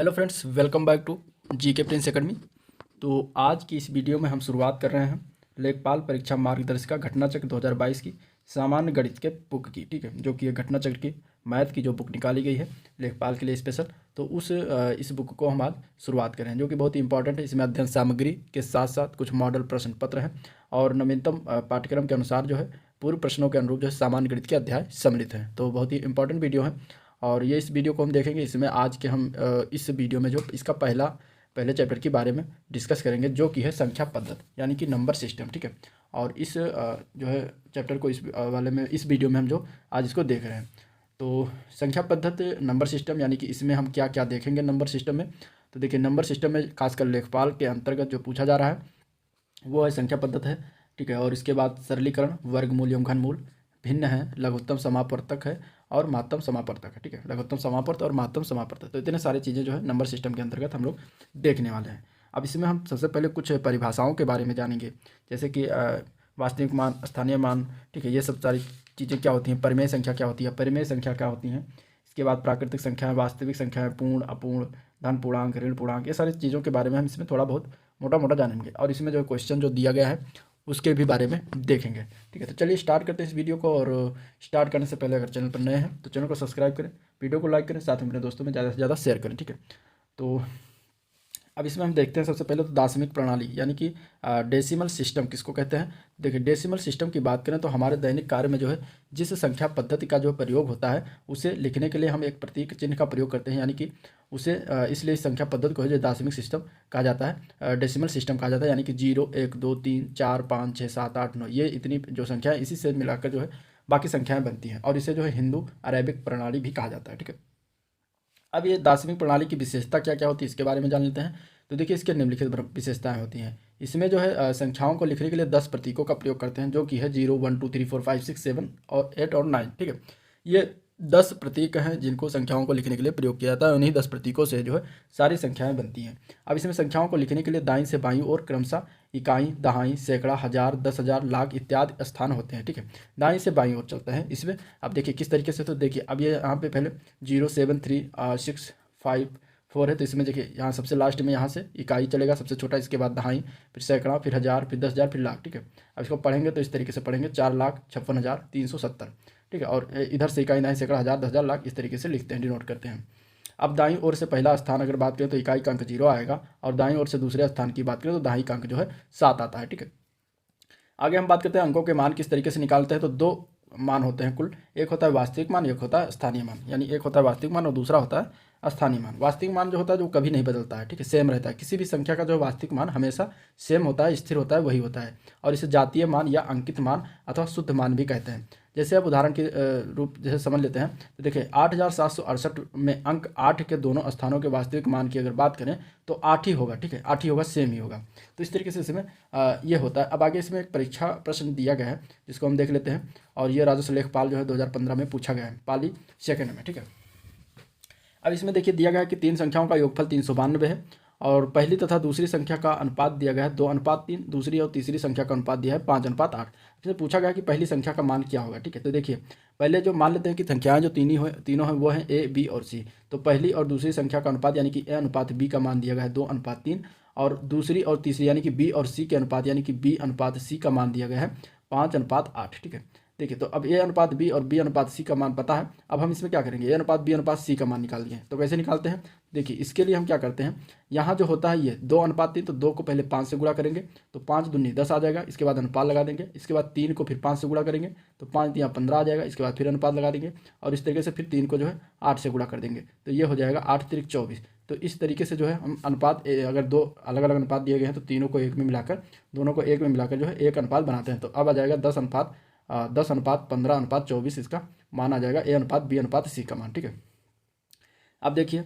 Hello friends, welcome back to GK prince academy. तो आज की इस वीडियो में हम शुरुआत कर रहे हैं लेखपाल परीक्षा मार्गदर्शिका घटना चक्र 2022 की सामान्य गणित के बुक की। ठीक है, जो कि ये घटना चक्र की मैथ की जो बुक निकाली गई है लेखपाल के लिए स्पेशल, तो इस बुक को हम आज शुरुआत करें, जो कि बहुत ही इंपॉर्टेंट है। इसमें अध्ययन सामग्री के साथ साथ कुछ मॉडल प्रश्न पत्र हैं और नवीनतम पाठ्यक्रम के अनुसार जो है पूर्व प्रश्नों के अनुरूप जो है सामान्य गणित के अध्याय सम्मिलित हैं। तो बहुत ही इंपॉर्टेंट वीडियो है और ये इस वीडियो को हम देखेंगे। इसमें आज के हम इस वीडियो में जो इसका पहले चैप्टर के बारे में डिस्कस करेंगे, जो कि है संख्या पद्धति यानी कि नंबर सिस्टम। ठीक है, और इस जो है चैप्टर को इस वाले में इस वीडियो में हम जो आज इसको देख रहे हैं, तो संख्या पद्धति नंबर सिस्टम यानी कि इसमें हम क्या क्या देखेंगे नंबर सिस्टम में। तो देखिए, नंबर सिस्टम में खासकर लेखपाल के अंतर्गत जो पूछा जा रहा है वो है संख्या पद्धति है। ठीक है, और इसके बाद सरलीकरण, वर्गमूल एवं घनमूल, भिन्न है, लघुत्तम समापवर्तक है और महत्तम समापवर्तक है। ठीक है, लघुत्तम समापवर्तक और महत्तम समापवर्तक, तो इतने सारी चीज़ें जो है नंबर सिस्टम के अंतर्गत हम लोग देखने वाले हैं। अब इसमें हम सबसे पहले कुछ परिभाषाओं के बारे में जानेंगे, जैसे कि वास्तविक मान, स्थानीय मान। ठीक है, ये सब सारी चीज़ें क्या होती हैं, परिमेय संख्या क्या होती है, परिमेय संख्या क्या होती हैं। इसके बाद प्राकृतिक संख्या, वास्तविक संख्या, पूर्ण अपूर्ण, धन पूर्णांक, ऋण पूर्णांक, ये सारी चीज़ों के बारे में हम इसमें थोड़ा बहुत मोटा मोटा जानेंगे और इसमें जो क्वेश्चन जो दिया गया है उसके भी बारे में देखेंगे। ठीक है, तो चलिए स्टार्ट करते हैं इस वीडियो को। और स्टार्ट करने से पहले अगर चैनल पर नए हैं तो चैनल को सब्सक्राइब करें, वीडियो को लाइक करें, साथ में अपने दोस्तों में ज़्यादा से ज़्यादा शेयर करें। ठीक है, तो अब इसमें हम देखते हैं सबसे पहले तो दार्शनिक प्रणाली यानी कि डेसिमल सिस्टम किसको कहते हैं। देखिए, डेसिमल सिस्टम की बात करें तो हमारे दैनिक कार्य में जो है जिस संख्या पद्धति का जो प्रयोग होता है उसे लिखने के लिए हम एक प्रतीक चिन्ह का प्रयोग करते हैं, यानी कि उसे इसलिए इस संख्या पद्धति को जो दार्शनिक सिस्टम कहा जाता है, डेसिमल सिस्टम कहा जाता है। यानी कि 0, 1, 2, 3, 4, 5, 6, 7, 8, 9 ये इतनी जो संख्या है इसी से मिलाकर जो है बाकी संख्याएँ बनती हैं और इसे जो है हिंदू अरेबिक प्रणाली भी कहा जाता है। ठीक है, अब ये दार्शनिक प्रणाली की विशेषता क्या क्या होती है इसके बारे में जान लेते हैं। तो देखिए, इसके निम्नलिखित विशेषताएं होती हैं। इसमें जो है संख्याओं को लिखने के लिए 10 प्रतीकों का प्रयोग करते हैं, जो कि है 0, 1, 2, 3, 4, 5, 6, 7 और 8 और 9। ठीक है, ये 10 प्रतीक हैं जिनको संख्याओं को लिखने के लिए प्रयोग किया जाता है। उन्हीं 10 प्रतीकों से जो है सारी संख्याएं बनती हैं। अब इसमें संख्याओं को लिखने के लिए दाईं से बाईं ओर क्रमशः इकाई, दहाई, सैकड़ा, हजार, 10,000, लाख इत्यादि स्थान होते हैं। ठीक है, दाईं से बाईं ओर चलते हैं इसमें। अब देखिए किस तरीके से, तो देखिए अब ये यहाँ पे पहले 0, 7, 3, 6, 5, 4 है, तो इसमें देखिए यहाँ सबसे लास्ट में यहाँ से इकाई चलेगा सबसे छोटा, इसके बाद दहाई, फिर सैकड़ा, फिर हजार, फिर 10,000, फिर लाख। ठीक है, अब इसको पढ़ेंगे तो इस तरीके से पढ़ेंगे 4,56,370। ठीक है, और इधर से इकाई, दहाई, सैकड़ा, हजार, 10,000, लाख इस तरीके से लिखते हैं, डिनोट करते हैं। अब दाईं ओर से पहला स्थान अगर बात करें तो इकाई का अंक 0 आएगा और दाईं ओर से दूसरे स्थान की बात करें तो दहाई का अंक जो है 7 आता है। ठीक है, आगे हम बात करते हैं अंकों के मान किस तरीके से निकालते हैं। तो दो मान होते हैं कुल, एक होता है वास्तविक मान, एक होता है स्थानीय मान। यानी एक होता है वास्तविक मान और दूसरा होता है स्थानीय मान। वास्तविक मान जो होता है जो कभी नहीं बदलता है, ठीक है, सेम रहता है। किसी भी संख्या का जो वास्तविक मान हमेशा सेम होता है, स्थिर होता है, वही होता है और इसे जातीय मान या अंकित मान अथवा शुद्ध मान भी कहते हैं। जैसे अब उदाहरण के रूप जैसे समझ लेते हैं, तो देखिए 8,768 में अंक 8 के दोनों स्थानों के वास्तविक मान की अगर बात करें तो 8 ही होगा। ठीक है, 8 ही होगा, सेम ही होगा। तो इस तरीके से इसमें ये होता है। अब आगे इसमें एक परीक्षा प्रश्न दिया गया है जिसको हम देख लेते हैं, और ये राजस्व लेखपाल जो है 2015 में पूछा गया है, पाली सेकंड में। ठीक है, अब इसमें देखिए दिया गया है कि 3 संख्याओं का योगफल 392 है और पहली तथा दूसरी संख्या का अनुपात दिया गया है 2:3, दूसरी और तीसरी संख्या का अनुपात दिया है 5:8। इसमें पूछा गया कि पहली संख्या का मान क्या होगा। ठीक है, तो देखिए पहले जो मान लेते हैं कि संख्याएं जो तीनों हैं वो हैं ए, बी और सी। तो पहली और दूसरी संख्या का अनुपात यानी कि ए अनुपात बी का मान दिया गया है 2:3 और दूसरी और तीसरी यानी कि बी और सी के अनुपात यानी कि बी अनुपात सी का मान दिया गया है 5:8। ठीक है, देखिए तो अब ए अनुपात बी और बी अनुपात सी का मान पता है। अब हम इसमें क्या करेंगे, ए अनुपात बी अनुपात सी का मान निकाल दिए, तो कैसे निकालते हैं। देखिए इसके लिए हम क्या करते हैं, यहाँ जो होता है ये 2:3, तो 2 को पहले 5 से गुणा करेंगे तो 5 दूनी 10 आ जाएगा। इसके बाद अनुपात लगा देंगे, इसके बाद 3 को फिर 5 से गुणा करेंगे तो 5 दिया 15 आ जाएगा। इसके बाद फिर अनुपात लगा देंगे और इस तरीके से फिर 3 को जो है 8 से गुणा कर देंगे तो ये हो जाएगा 8 3 24। तो इस तरीके से जो है हम अनुपात अगर दो अलग अलग अनुपात दिए गए हैं तो तीनों को एक में मिलाकर, दोनों को एक में मिलाकर जो है एक अनुपात बनाते हैं। तो अब आ जाएगा 10:15:24 इसका मान आ जाएगा, ए अनुपात बी अनुपात सी का मान। ठीक है, अब देखिए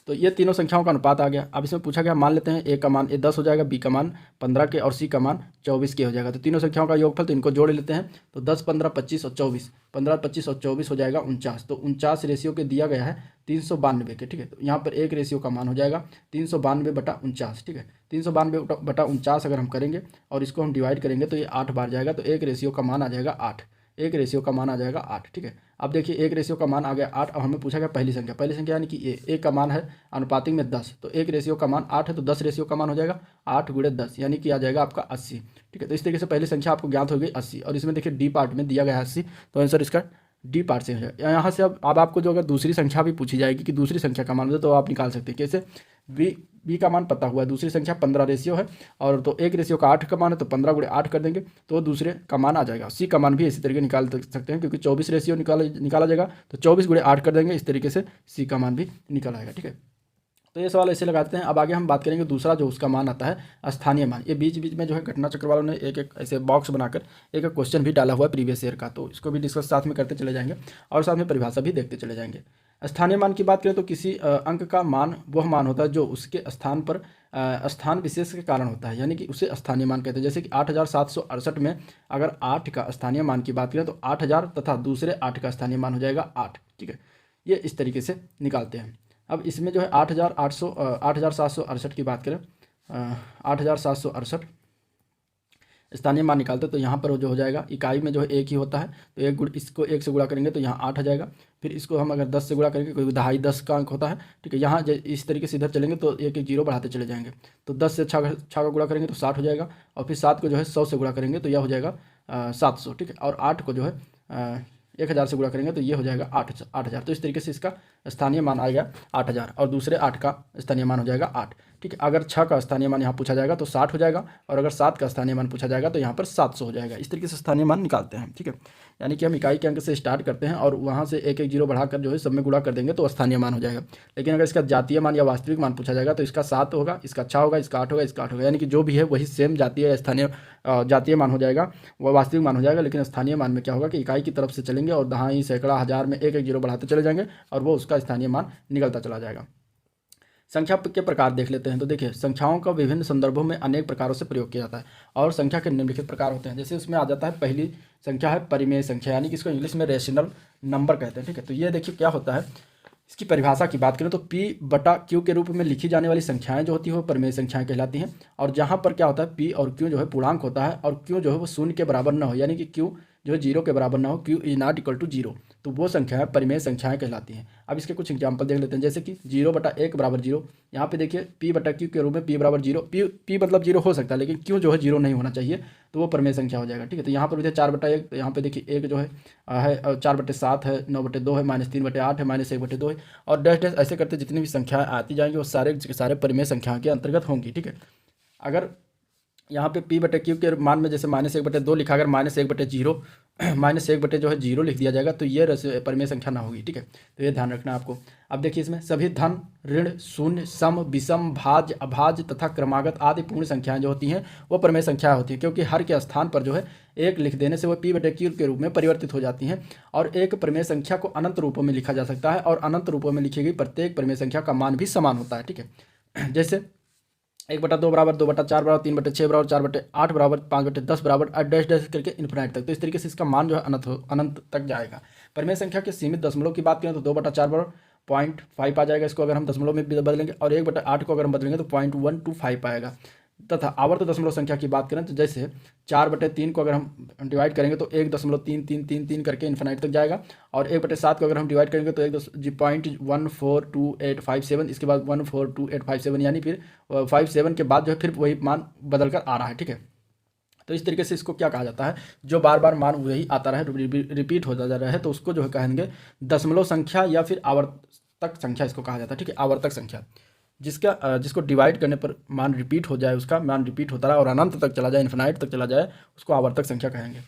तो ये तीनों संख्याओं का अनुपात आ गया। अब इसमें पूछा गया, मान लेते हैं ए का मान 10 हो जाएगा, बी का मान 15 के और सी का मान 24 के हो जाएगा। तो तीनों संख्याओं का योगफल, तो इनको जोड़ लेते हैं। तो 10, 15, 25 और 24, 15, 25 और 24 हो जाएगा 49। तो 49 रेशियो के दिया गया है 392 के। ठीक है, तो यहाँ पर एक रेशियो का मान हो जाएगा 392/49। ठीक है, 392/49 अगर हम करेंगे और इसको हम डिवाइड करेंगे तो ये 8 बार जाएगा, तो एक रेशियो का मान आ जाएगा 8। एक रेशियो का मान आ जाएगा 8। ठीक है, अब देखिए एक रेशियो का मान आ गया 8। अब हमें पूछा गया पहली संख्या यानी कि एक का मान है अनुपातिक में 10, तो एक रेशियो का मान 8 है, तो 10 रेशियो का मान हो जाएगा 8 × 10 यानी कि आ जाएगा आपका 80। ठीक है, तो इस तरीके से पहली संख्या आपको ज्ञात हो गई 80, और इसमें देखिए डी पार्ट में दिया गया है 80, तो आंसर इसका डी पार्ट से हो जाएगा। यहाँ से अब आपको जो अगर दूसरी संख्या भी पूछी जाएगी कि दूसरी संख्या का मान हो तो आप निकाल सकते हैं कैसे। बी का मान पता हुआ है, दूसरी संख्या 15 रेशियो है, और तो एक रेशियो का 8 का मान है, तो 15 × 8 कर देंगे तो दूसरे का मान आ जाएगा। सी का मान भी इसी तरीके निकाल सकते हैं, क्योंकि 24 रेशियो निकाला जाएगा, तो 24 × 8 कर देंगे, इस तरीके से सी का मान भी निकल आएगा। ठीक है, तो ये सवाल ऐसे लगाते हैं। अब आगे हम बात करेंगे दूसरा जो उसका मान आता है स्थानीय मान। ये बीच बीच में जो है घटना चक्र वालों ने एक एक ऐसे बॉक्स बनाकर एक एक क्वेश्चन भी डाला हुआ है प्रीवियस ईयर का, तो इसको भी डिस्कस साथ में करते चले जाएंगे और साथ में परिभाषा भी देखते चले जाएंगे। स्थानीय मान की बात करें तो किसी अंक का मान वह मान होता है जो उसके स्थान पर स्थान विशेष के कारण होता है, यानी कि उसे स्थानीय मान कहते हैं। जैसे कि 8768 में अगर 8 का स्थानीय मान की बात करें तो 8000 तथा दूसरे 8 का स्थानीय मान हो जाएगा 8। ठीक है, ये इस तरीके से निकालते हैं। अब इसमें जो है 8768 की बात करें, 8768 स्थानीय मान निकालते हैं, तो यहाँ पर जो हो जाएगा इकाई में जो है एक ही होता है, तो इसको 1 से गुणा करेंगे तो यहाँ 8 आ जाएगा। फिर इसको हम अगर 10 से गुणा करेंगे, कोई 2.5 10 का अंक होता है। ठीक है, यहाँ इस तरीके से इधर चलेंगे तो एक एक जीरो बढ़ाते चले जाएंगे, तो 10 से 6 का गुणा करेंगे तो 60 हो जाएगा, और फिर 7 को जो है 100 से गुणा करेंगे तो यह हो जाएगा 700। ठीक है, और 8 को जो है 1000 से गुणा करेंगे तो ये हो जाएगा 8000। तो इस तरीके से इसका स्थानीय मान आ गया 8000, और दूसरे 8 का स्थानीय मान हो जाएगा 8। ठीक है, अगर 6 का स्थानीय मान यहाँ पूछा जाएगा तो 60 हो जाएगा, और अगर 7 का स्थानीय मान पूछा जाएगा तो यहाँ पर 700 हो जाएगा। इस तरीके से स्थानीय मान निकालते हैं। ठीक है, यानी कि हम इकाई के अंक से स्टार्ट करते हैं और वहाँ से एक एक जीरो बढ़ाकर जो है सब में गुणा कर देंगे तो स्थानीय मान हो जाएगा। लेकिन अगर इसका जातीय मान या वास्तविक मान पूछा जाएगा तो इसका 7 होगा, इसका 6 होगा, इसका 8 होगा, इसका 8 होगा, यानी कि जो भी है वही सेम जातीय मान हो जाएगा, वह वास्तविक मान हो जाएगा। लेकिन स्थानीय मान में क्या होगा कि इकाई की तरफ से चलेंगे और दहाई सैकड़ा हज़ार में एक एक जीरो बढ़ाते चले जाएंगे और वो उसका स्थानीय मान निकलता चला जाएगा। संख्या के प्रकार देख लेते हैं। तो देखिए, संख्याओं का विभिन्न संदर्भों में अनेक प्रकारों से प्रयोग किया जाता है, और संख्या के निम्नलिखित प्रकार होते हैं। जैसे उसमें आ जाता है पहली संख्या है परिमेय संख्या, यानी कि इसको इंग्लिश में रेशनल नंबर कहते हैं। ठीक है, तो ये देखिए क्या होता है, इसकी परिभाषा की बात करें तो P/Q के रूप में लिखी जाने वाली संख्याएं जो होती है वो परिमेय संख्याएं कहलाती हैं। और जहाँ पर क्या होता है P और Q जो है पूर्णांक होता है, और Q जो है वो 0 के बराबर ना हो, यानी कि Q जो है 0 के बराबर ना हो, Q = 0, तो वो संख्याएं परिमेय संख्याएं कहलाती हैं। अब इसके कुछ एग्जाम्पल देख लेते हैं, जैसे कि 0/1 = 0। यहाँ पे देखिए P/Q के रूप में P = 0, P मतलब 0 हो सकता है, लेकिन Q जो है 0 नहीं होना चाहिए, तो वो परिमेय संख्या हो जाएगा। ठीक है, तो यहाँ पर देखिए 4/1, तो यहाँ पे देखिए 1 जो है 4/7 है, 9/2 है, -3/8 है, -1/2 है, और डैश डैश ऐसे करते जितनी भी संख्याएं आती जाएंगी वो सारे परिमेय संख्याओं के अंतर्गत होंगी। ठीक है, अगर यहाँ पे P/Q के मान में जैसे -1/2 लिखा, अगर -1/0 -1/0 लिख दिया जाएगा तो ये परिमेय संख्या ना होगी। ठीक है, तो ये ध्यान रखना आपको। अब देखिए इसमें सभी धन, ऋण, शून्य, सम, विषम, भाज्य, अभाज्य तथा क्रमागत आदि पूर्ण संख्याएं जो होती हैं वो परिमेय संख्या होती है, क्योंकि हर के स्थान पर जो है एक लिख देने से वो P/Q के रूप में परिवर्तित हो जाती हैं। और एक परिमेय संख्या को अनंत रूपों में लिखा जा सकता है, और अनंत रूपों में लिखी गई प्रत्येक परिमेय संख्या का मान भी समान होता है। ठीक है, जैसे 1/2 = 2/4 = 3/6 = 4/8 = 5/10 = डैश डैश करके इन्फिनाइट तक। तो इस तरीके से इसका मान जो है अनंत तक जाएगा। परिमेय संख्या के सीमित दशमलव की बात करें तो 2/4 0.5 आ जाएगा, इसको अगर हम दशमलव में बदलेंगे, और 1/8 को अगर हम बदलेंगे तो 0.125 आएगा। तथा आवर्त दशमलव संख्या की बात करें तो जैसे 4/3 को अगर हम डिवाइड करेंगे तो 1.3333 करके इन्फिनाइट तक जाएगा, और 1/7 को अगर हम डिवाइड करेंगे तो 0.142857, इसके बाद 142857, यानी फिर 57 के बाद जो है फिर वही मान बदल कर आ रहा है। ठीक है, तो इस तरीके से इसको क्या कहा जाता है, जो बार बार मान वही आता रहे, रिपीट होता जा रहा है, तो उसको जो है कहेंगे दशमलव संख्या या फिर आवर्तक संख्या इसको कहा जाता है। ठीक है, आवर्तक संख्या जिसको डिवाइड करने पर मान रिपीट हो जाए, उसका मान रिपीट होता रहा और अनंत तक चला जाए, इन्फिनाइट तक चला जाए, उसको आवर्तक संख्या कहेंगे।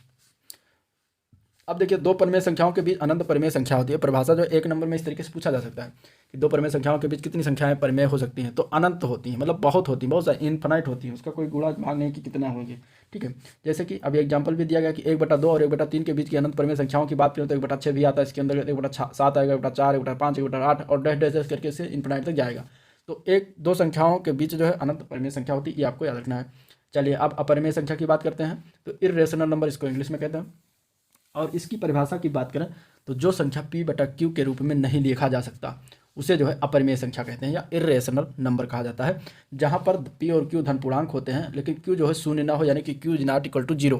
अब देखिए, दो परिमेय संख्याओं के बीच अनंत परिमेय संख्या होती है। परिभाषा जो 1 नंबर में इस तरीके से पूछा जा सकता है कि दो परिमेय संख्याओं के बीच कितनी संख्याएं परिमेय हो सकती हैं, तो अनंत होती हैं, मतलब बहुत होती हैं, बहुत सारी इन्फिनाइट होती हैं, उसका कोई गुणा भाग नहीं कि कितना होंगे। ठीक है, जैसे कि अभी एग्जाम्पल भी दिया गया कि 1/2 और 1/3 के बीच की अनंत परिमेय संख्याओं की बात करें तो 1/6 भी आता है, इसके अंदर 1/7 आएगा, 1/4, 1/5, 1/8 और डैश डैश करके से इन्फिनाइट तक जाएगा। तो दो संख्याओं के बीच जो है अनंत परिमेय संख्या होती है, ये आपको याद रखना है। चलिए अब अपरिमेय संख्या की बात करते हैं, तो इर्रेशनल नंबर इसको इंग्लिश में कहते हैं। और इसकी परिभाषा की बात करें तो जो संख्या P/Q के रूप में नहीं लिखा जा सकता उसे जो है अपरिमेय संख्या कहते हैं, या इर्रेशनल नंबर कहा जाता है। जहाँ पर P और Q धन पूर्णांक होते हैं, लेकिन Q जो है 0 ना हो, यानी कि Q = 0।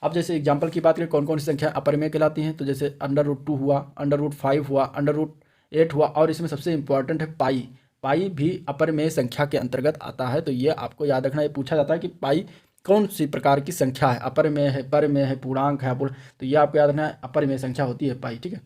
अब जैसे एग्जाम्पल की बात करें कौन कौन सी संख्या अपरिमेय कहलाती हैं, तो जैसे √2 हुआ, √5 हुआ, √8 हुआ, और इसमें सबसे इंपॉर्टेंट है पाई। पाई भी अपरिमेय संख्या के अंतर्गत आता है। तो ये आपको याद रखना, ये पूछा जाता है कि पाई कौन सी प्रकार की संख्या है, अपरिमेय है, परिमेय है, पूर्णांक है, तो ये आपको याद रखना है, अपरिमेय संख्या होती है पाई। ठीक है।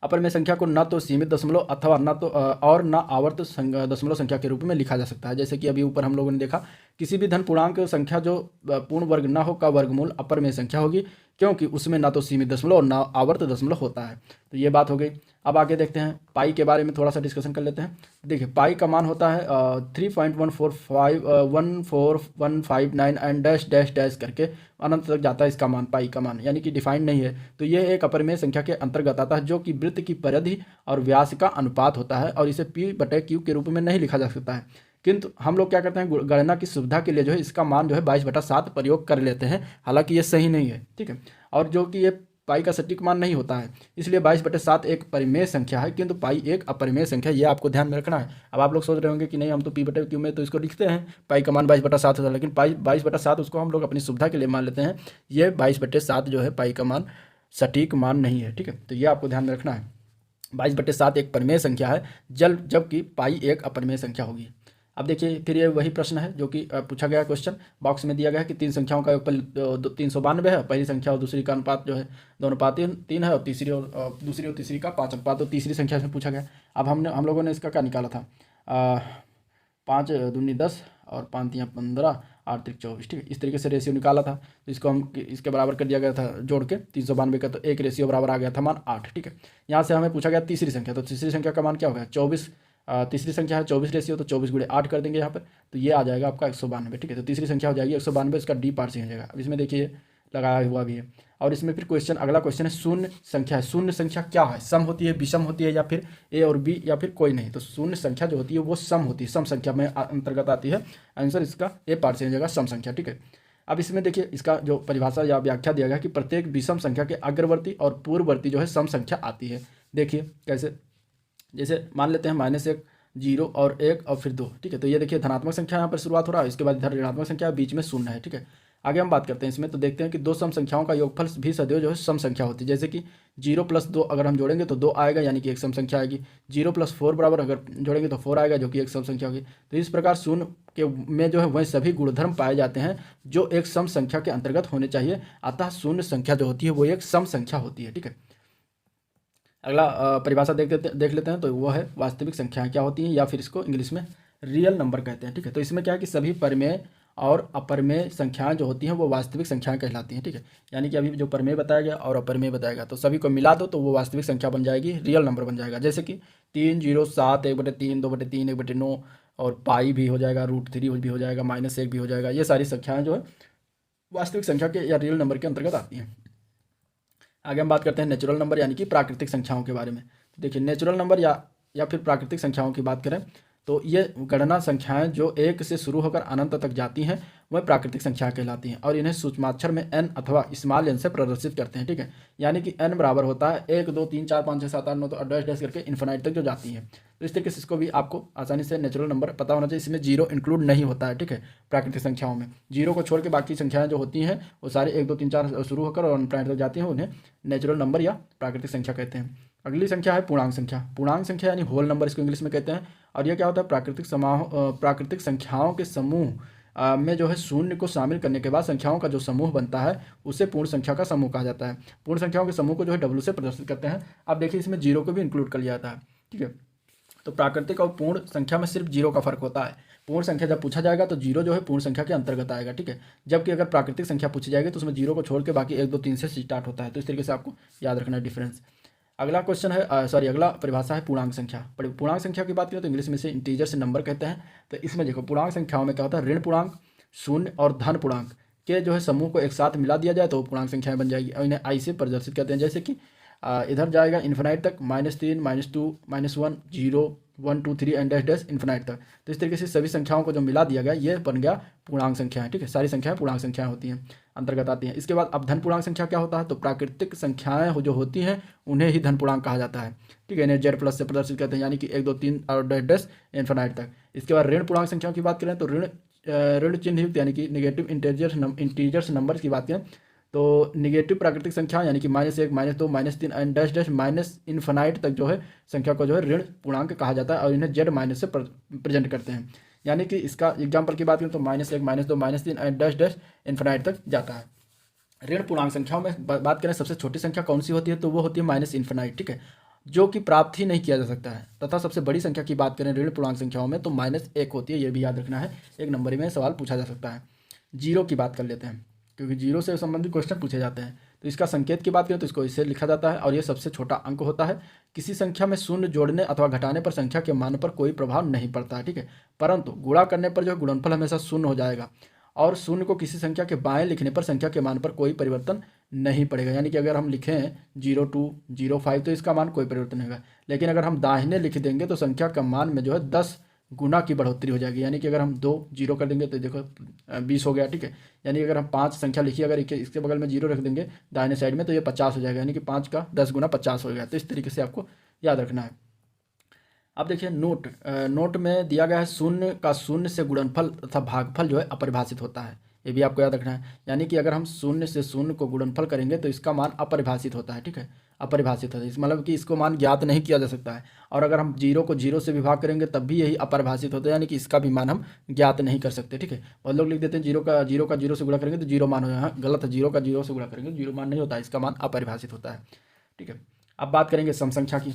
अपरिमेय संख्या को न तो सीमित दशमलव अथवा न तो और न आवर्त दशमलव संख्या के रूप में लिखा जा सकता है। जैसे कि अभी ऊपर हम लोगों ने देखा, किसी भी धन पूर्णांक संख्या जो पूर्ण वर्ग न हो का वर्गमूल अपरिमेय संख्या होगी, क्योंकि उसमें ना तो सीमित दशमलव और ना आवर्त दशमलव होता है। तो ये बात हो गई। अब आगे देखते हैं पाई के बारे में थोड़ा सा डिस्कशन कर लेते हैं। देखिए पाई का मान होता है 3.1459 एंड डैश डैश डैश करके अनंत तक जाता है इसका मान, पाई का मान, यानी कि डिफाइंड नहीं है। तो यह एक अपरिमेय संख्या के अंतर्गत आता है, जो कि वृत्त की परिधि और व्यास का अनुपात होता है, और इसे p/q के रूप में नहीं लिखा जा सकता है। किंतु हम लोग क्या करते हैं, गणना की सुविधा के लिए जो है इसका मान जो है 22/7 प्रयोग कर लेते हैं, हालांकि ये सही नहीं है। ठीक है। और जो कि ये पाई का सटीक मान नहीं होता है, इसलिए 22/7 एक परिमेय संख्या है, किंतु पाई एक अपरिमेय संख्या, ये आपको ध्यान में रखना है। अब आप लोग सोच रहे होंगे कि नहीं हम तो p/q में तो इसको लिखते हैं, पाई का मान 22/7 होता है, लेकिन 22/7 उसको हम लोग अपनी सुविधा के लिए मान लेते हैं। ये 22/7 जो है पाई का मान सटीक मान नहीं है। ठीक है। तो ये आपको ध्यान में रखना है, 22/7 एक परिमेय संख्या है, जबकि पाई एक अपरिमेय संख्या होगी। अब देखिए फिर ये वही प्रश्न है जो कि पूछा गया क्वेश्चन बॉक्स में दिया गया है कि तीन संख्याओं का योगफल 392 है, पहली संख्या और दूसरी का अनुपात जो है 2:3 है, और दूसरी और तीसरी का 5 अनुपात, तो तीसरी संख्या से पूछा गया। अब हम लोगों ने इसका क्या निकाला था, 5 दूनी 10 और 5 तियाँ 15, 8 त्रिक 24। ठीक है। इस तरीके से रेशियो निकाला था, तो इसको हम इसके बराबर कर दिया गया था जोड़ के 392 का, तो एक रेशियो बराबर आ गया था मान 8। ठीक है। यहाँ से हमें पूछा गया तीसरी संख्या, तो तीसरी संख्या का मान क्या होगा 24, तीसरी संख्या है 24 रेशियो, तो 24 × 8 कर देंगे यहाँ पर, तो ये आ जाएगा आपका 192। ठीक है। तो तीसरी संख्या हो जाएगी 192, इसका डी पार्ट से हो जाएगा। अब इसमें देखिए लगाया हुआ भी है, और इसमें फिर क्वेश्चन अगला क्वेश्चन है शून्य संख्या है। शून्य संख्या क्या है, सम होती है, विषम होती है, या फिर ए और बी, या फिर कोई नहीं। तो शून्य संख्या जो होती है वो सम होती है, सम संख्या में अंतर्गत आती है। आंसर इसका ए पार्ट से हो जाएगा, सम संख्या। ठीक है। अब इसमें देखिए इसका जो परिभाषा या व्याख्या दिया गया कि प्रत्येक विषम संख्या के अग्रवर्ती और पूर्ववर्ती जो है सम संख्या आती है। देखिए कैसे, जैसे मान लेते हैं -1, 0 और 1 और फिर 2। ठीक है। तो ये देखिए धनात्मक संख्या यहाँ पर शुरुआत हो रहा है, इसके बाद इधर ऋणात्मक संख्या, बीच में शून्य है। ठीक है। आगे हम बात करते हैं इसमें, तो देखते हैं कि दो सम संख्याओं का योगफल भी सदैव जो है सम संख्या होती है। जैसे कि 0 + 2 अगर हम जोड़ेंगे तो 2 आएगा, यानी कि एक सम संख्या आएगी। 0 + 4 बराबर अगर जोड़ेंगे तो 4 आएगा, जो कि एक सम संख्या होगी। तो इस प्रकार शून्य के में जो है वह सभी गुणधर्म पाए जाते हैं जो एक सम संख्या के अंतर्गत होने चाहिए, अतः शून्य संख्या जो होती है वो एक सम संख्या होती है। ठीक है। अगला परिभाषा देख लेते हैं, तो वो है वास्तविक संख्याएं क्या होती हैं, या फिर इसको इंग्लिश में रियल नंबर कहते हैं। ठीक है। तो इसमें क्या है कि सभी परिमेय और अपरिमेय संख्याएं जो होती हैं वो वास्तविक संख्याएं कहलाती हैं। ठीक है। यानी कि अभी जो परिमेय बताया गया और अपरिमेय बताया गया, तो सभी को मिला दो तो वो वास्तविक संख्या बन जाएगी, रियल नंबर बन जाएगा। जैसे कि 3, 0, 7, 1/3, 2/3, 1/9, और पाई भी हो जाएगा, √3 भी हो जाएगा, -1 भी हो जाएगा। ये सारी संख्याएं जो है वास्तविक संख्या के या रियल नंबर के अंतर्गत आती हैं। आगे हम बात करते हैं नेचुरल नंबर यानी कि प्राकृतिक संख्याओं के बारे में। तो देखिए नेचुरल नंबर या फिर प्राकृतिक संख्याओं की बात करें तो ये गणना संख्याएं जो 1 से शुरू होकर अनंत तक जाती हैं वह प्राकृतिक संख्या कहलाती हैं, और इन्हें सूक्ष्माक्षर में n अथवा स्मॉल n से प्रदर्शित करते हैं। ठीक है। यानी कि n बराबर होता है 1, 2, 3, 4, 5, 6, 7, 8, 9, तो डैश डैश करके इन्फिनाइट तक जो जाती है। तो इस तरीके से इसको भी आपको आसानी से नेचुरल नंबर पता होना चाहिए। इसमें 0 इंक्लूड नहीं होता है। ठीक है। प्राकृतिक संख्याओं में 0 को छोड़ के बाकी संख्याएं जो होती हैं वो सारे 1, 2, 3, 4 शुरू होकर और इन्फिनाइट तक जाती हैं, उन्हें नेचुरल नंबर या प्राकृतिक संख्या कहते हैं। अगली संख्या है पूर्णांक संख्या। पूर्णांक संख्या यानी होल नंबर इसको इंग्लिश में कहते हैं। और यह क्या होता है, प्राकृतिक संख्याओं के समूह में जो है शून्य को शामिल करने के बाद संख्याओं का जो समूह बनता है उसे पूर्ण संख्या का समूह कहा जाता है। पूर्ण संख्याओं के समूह को जो है W से प्रदर्शित करते हैं। अब देखिए इसमें 0 को भी इंक्लूड कर लिया जाता है। ठीक है। तो प्राकृतिक और पूर्ण संख्या में सिर्फ 0 का फर्क होता है। पूर्ण संख्या जब पूछा जाएगा तो 0 जो है पूर्ण संख्या के अंतर्गत आएगा। ठीक है। जबकि अगर प्राकृतिक संख्या पूछी जाएगी तो उसमें 0 को छोड़ के बाकी 1, 2, 3 से स्टार्ट होता है। तो इस तरीके से आपको याद रखना है डिफरेंस। अगला क्वेश्चन है अगला परिभाषा है पूर्णांक संख्या। पूर्णांक संख्या की बात करें तो इंग्लिश में से इंटीजर से नंबर कहते हैं। तो इसमें देखो पूर्णांक संख्याओं में क्या होता है, ऋण पूर्णांक, शून्य और धन पूर्णांक के जो है समूह को एक साथ मिला दिया जाए तो पूर्णांक संख्याएं बन जाएगी, और इन्हें आई से प्रदर्शित करते हैं। जैसे कि इधर जाएगा इन्फिनाइट तक, -3, -2, -1, 0, 1, 2, 3 एंड डैश डैश इन्फिनाइट तक। तो इस तरीके से सभी संख्याओं को जो मिला दिया गया ये बन गया पूर्णांक संख्याएं। ठीक है। सारी संख्याएं पूर्णांक संख्याएं होती हैं, अंतर्गत आती हैं। इसके बाद अब धन पूर्णांक संख्या क्या होता है, तो प्राकृतिक संख्याएं जो होती हैं उन्हें ही धन पूर्णांक कहा जाता है। ठीक है। इन्हें Z+ से प्रदर्शित करते हैं, यानी कि 1, 2, 3 और डैश डैश इन्फिनाइट तक। इसके बाद ऋण पूर्णांक संख्याओं की बात करें तो ऋण चिन्ह युक्त यानी कि नेगेटिव इंटीजर्स नंबर की बात करें तो निगेटिव प्राकृतिक संख्या यानी कि -1, -2, -3 and dash dash minus infinite तक जो है संख्या को जो है ऋण पूर्णांक कहा जाता है और इन्हें जेड माइनस से प्रेजेंट करते हैं। यानी कि इसका एग्जाम्पल की बात करें तो -1, -2, -3 एंड डैश डैश इन्फिनाइट तक जाता है। ऋण पूर्णांक संख्याओं में बात करें सबसे छोटी संख्या कौन सी होती है, तो वो होती है माइनस इन्फिनाइट, ठीक है, जो कि प्राप्त ही नहीं किया जा सकता है। तथा सबसे बड़ी संख्या की बात करें ऋण पूर्णांक संख्याओं में तो -1 होती है, ये भी याद रखना है, एक नंबर में सवाल पूछा जा सकता है। जीरो की बात कर लेते हैं क्योंकि जीरो से संबंधित क्वेश्चन पूछे जाते हैं। तो इसका संकेत की बात करें तो इसको इससे लिखा जाता है और ये सबसे छोटा अंक होता है। किसी संख्या में शून्य जोड़ने अथवा घटाने पर संख्या के मान पर कोई प्रभाव नहीं पड़ता है, ठीक है, परंतु गुणा करने पर जो है गुणनफल हमेशा शून्य हो जाएगा और शून्य को किसी संख्या के बाएं लिखने पर संख्या के मान पर कोई परिवर्तन नहीं पड़ेगा। यानी कि अगर हम लिखें 02, 05 तो इसका मान कोई परिवर्तन नहीं होगा, लेकिन अगर हम दाहिने लिख देंगे तो संख्या का मान में जो है 10 गुना की बढ़ोतरी हो जाएगी। यानी कि अगर हम 2 जीरो कर देंगे तो देखो 20 हो गया, ठीक है। यानी अगर हम 5 संख्या लिखिए, अगर इसके बगल में जीरो रख देंगे दाहिने साइड में तो ये 50 हो जाएगा, यानी कि 5 का 10 गुना 50 हो गया। तो इस तरीके से आपको याद रखना है। अब देखिए नोट में दिया गया है शून्य का शून्य से गुणनफल तथा भागफल जो है अपरिभाषित होता है, ये भी आपको याद रखना है। यानी कि अगर हम शून्य से शून्य को गुणनफल करेंगे तो इसका मान अपरिभाषित होता है, ठीक है, अपरिभाषित होता है, इस मतलब कि इसको मान ज्ञात नहीं किया जा सकता है। और अगर हम जीरो को जीरो से विभाग करेंगे तब भी यही अपरिभाषित होता है, यानी कि इसका भी मान हम ज्ञात नहीं कर सकते, ठीक है। बहुत लोग लिख देते हैं जीरो का जीरो से गुणा करेंगे तो जीरो मान हो जाएगा, गलत है, जीरो का जीरो से गुणा करेंगे तो जीरो मान नहीं होता है, इसका मान अपरिभाषित होता है, ठीक है। अब बात करेंगे सम संख्या की,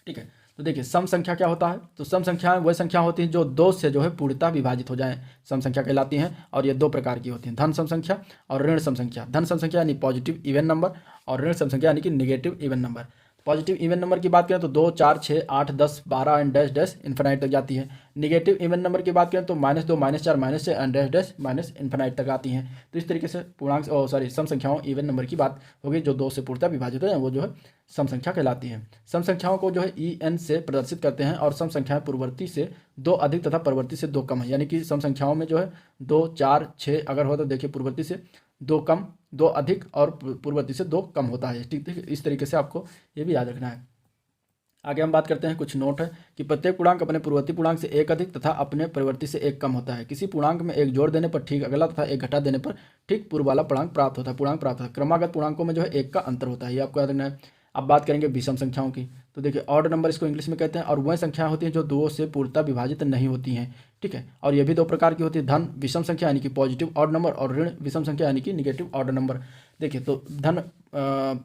ठीक है। तो देखिए सम संख्या क्या होता है, तो सम संख्याएं वह संख्या होती हैं जो दो से जो है पूर्णतः विभाजित हो जाएं, सम संख्या कहलाती हैं। और ये दो प्रकार की होती हैं, धन सम संख्या और ऋण सम संख्या। धन सम संख्या यानी पॉजिटिव इवन नंबर और ऋण सम संख्या यानी कि negative even number. Positive even number की बात करें तो 2, 4, 6, 8, 10, 12 एंड डैश डैश इन्फिनाइट तक जाती है। निगेटिव इवन नंबर की बात करें तो -2, -4, -6 and dash dash minus infinite तक आती हैं। तो इस तरीके से पूर्णांक सम संख्याओं इवन नंबर की बात होगी जो दो से पूर्णतः विभाजित है, वो जो है सम संख्या कहलाती है। सम संख्याओं को जो है EN से प्रदर्शित करते हैं और सम संख्याएं पूर्ववर्ती से 2 अधिक तथा परवर्ती से 2 कम है। यानी कि सम संख्याओं में जो है 2, 4, 6 अगर हो तो देखिए पूर्ववर्ती से 2 कम, 2 अधिक और पूर्ववर्ती से 2 कम होता है, ठीक है। इस तरीके से आपको ये भी याद रखना है। आगे हम बात करते हैं, कुछ नोट है कि प्रत्येक पूर्णांक अपने पूर्ववर्ती पूर्णांक से 1 अधिक तथा अपने परिवर्ती से 1 कम होता है। किसी पूर्णांक में 1 जोड़ देने पर ठीक अगला तथा 1 घटा देने पर ठीक पूर्व वाला पूर्णांक प्राप्त होता है। क्रमागत पूर्णांकों में जो है 1 का अंतर होता है, ये आपको याद रखना है। अब बात करेंगे विषम संख्याओं की, तो देखिए ऑड नंबर इसको इंग्लिश में कहते हैं और वह संख्याएं होती हैं जो दो से पूर्णतः विभाजित नहीं होती हैं, ठीक है। और ये भी 2 प्रकार की होती है, धन विषम संख्या यानी कि पॉजिटिव ऑड नंबर और ऋण विषम संख्या यानी कि निगेटिव ऑड नंबर। देखिए तो धन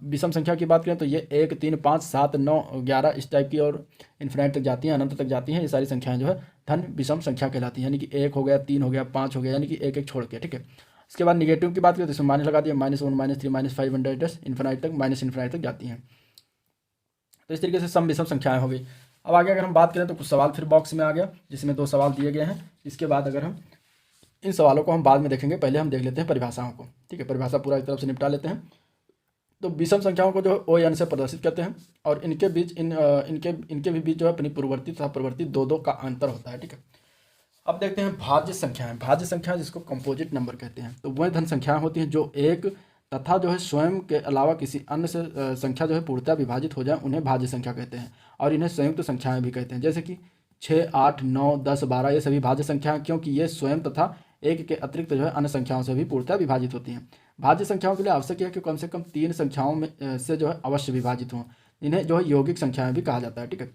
विषम संख्या की बात करें तो ये 1, 3, 5, 7, 9, 11 इस टाइप की और इन्फिनाइट तक जाती हैं, अनंत तक जाती हैं। ये सारी संख्याएं जो है धन विषम संख्या कहलाती हैं, यानी कि 1 हो गया, 3 हो गया, 5 हो गया, यानी कि 1 1 छोड़ के, ठीक है। इसके बाद निगेटिव की बात करें तो इसमें माइनस लगा दिया, -1, -3, -5 इन्फिनाइट तक इन्फिनाइट तक जाती हैं। तो इस तरीके से सम विषम संख्याएं हो गई। अब आगे अगर हम बात करें तो कुछ सवाल फिर बॉक्स में आ गया जिसमें 2 सवाल दिए गए हैं। इसके बाद अगर हम इन सवालों को हम बाद में देखेंगे, पहले हम देख लेते हैं परिभाषाओं को, ठीक है। परिभाषा पूरा एक तरफ से निपटा लेते हैं। तो विषम संख्याओं को जो है ON से प्रदर्शित करते हैं और इनके बीच इनके भी बीच जो है अपनी पूर्ववर्ती तथा प्रवर्ती 2 का अंतर होता है, ठीक है। अब देखते हैं भाज्य संख्याएं। भाज्य संख्याएं जिसको कंपोजिट नंबर कहते हैं, तो वह धन संख्याएं होती हैं जो एक तथा जो है स्वयं के अलावा किसी अन्य से संख्या जो है पूर्णतः विभाजित हो जाए, उन्हें भाज्य संख्या कहते हैं। और इन्हें संयुक्त संख्याएं भी कहते हैं, जैसे कि 6, 8, 9, 10, 12 ये सभी भाज्य संख्याएं, क्योंकि ये स्वयं तथा एक के अतिरिक्त जो है अन्य संख्याओं से भी पूर्णतः विभाजित होती हैं। भाज्य संख्याओं के लिए आवश्यक है कि कम से कम 3 संख्याओं में से जो है अवश्य विभाजित हों। इन्हें जो है यौगिक संख्याएं भी कहा जाता है, ठीक है।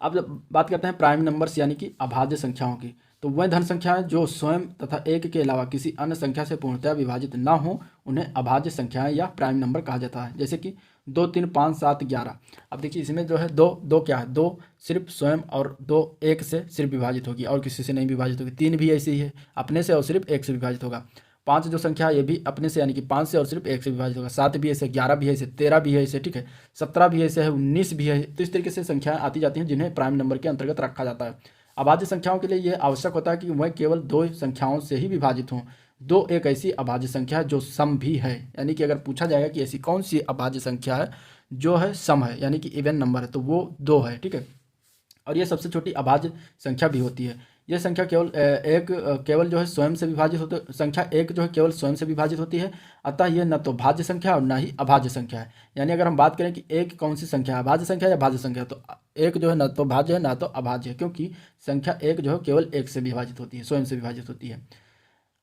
अब जब बात करते हैं प्राइम नंबर्स यानी कि अभाज्य संख्याओं की, तो वह धन संख्याएं जो स्वयं तथा एक के अलावा किसी अन्य संख्या से पूर्णतः विभाजित ना हो, उन्हें अभाज्य संख्याएं या प्राइम नंबर कहा जाता है। जैसे कि 2, 3, 5, 7, 11। अब देखिए इसमें जो है दो क्या है, 2 सिर्फ स्वयं और 2 एक से सिर्फ विभाजित होगी और किसी से नहीं विभाजित होगी। 3 भी ऐसी ही है, अपने से और सिर्फ एक से विभाजित होगा। 5 जो संख्या है ये भी अपने से यानी कि 5 से और सिर्फ एक से विभाजित होगा। 7 भी ऐसे, 11 भी ऐसे, 13 भी है ऐसे, ठीक है। 17 भी ऐसे है, 19 भी है। तो इस तरीके से संख्याएं आती जाती हैं जिन्हें प्राइम नंबर के अंतर्गत रखा जाता है। अभाज्य संख्याओं के लिए यह आवश्यक होता है कि वह केवल 2 संख्याओं से ही विभाजित हों। 2 एक ऐसी अभाज्य संख्या है जो सम भी है, यानी कि अगर पूछा जाएगा कि ऐसी कौन सी अभाज्य संख्या है जो है सम है यानी कि इवन नंबर है, तो वो 2 है, ठीक है। और ये सबसे छोटी अभाज्य संख्या भी होती है। यह संख्या केवल जो है स्वयं से विभाजित होती, संख्या 1 जो है केवल स्वयं से विभाजित होती है। अतः यह न तो भाज्य संख्या और न ही अभाज्य संख्या है। यानी अगर हम बात करें कि 1 कौन सी संख्या है, भाज्य संख्या या भाज्य संख्या, तो 1 जो है न तो भाज्य है न तो अभाज्य है, क्योंकि संख्या 1 जो है केवल 1 से विभाजित होती है, स्वयं से विभाजित होती है।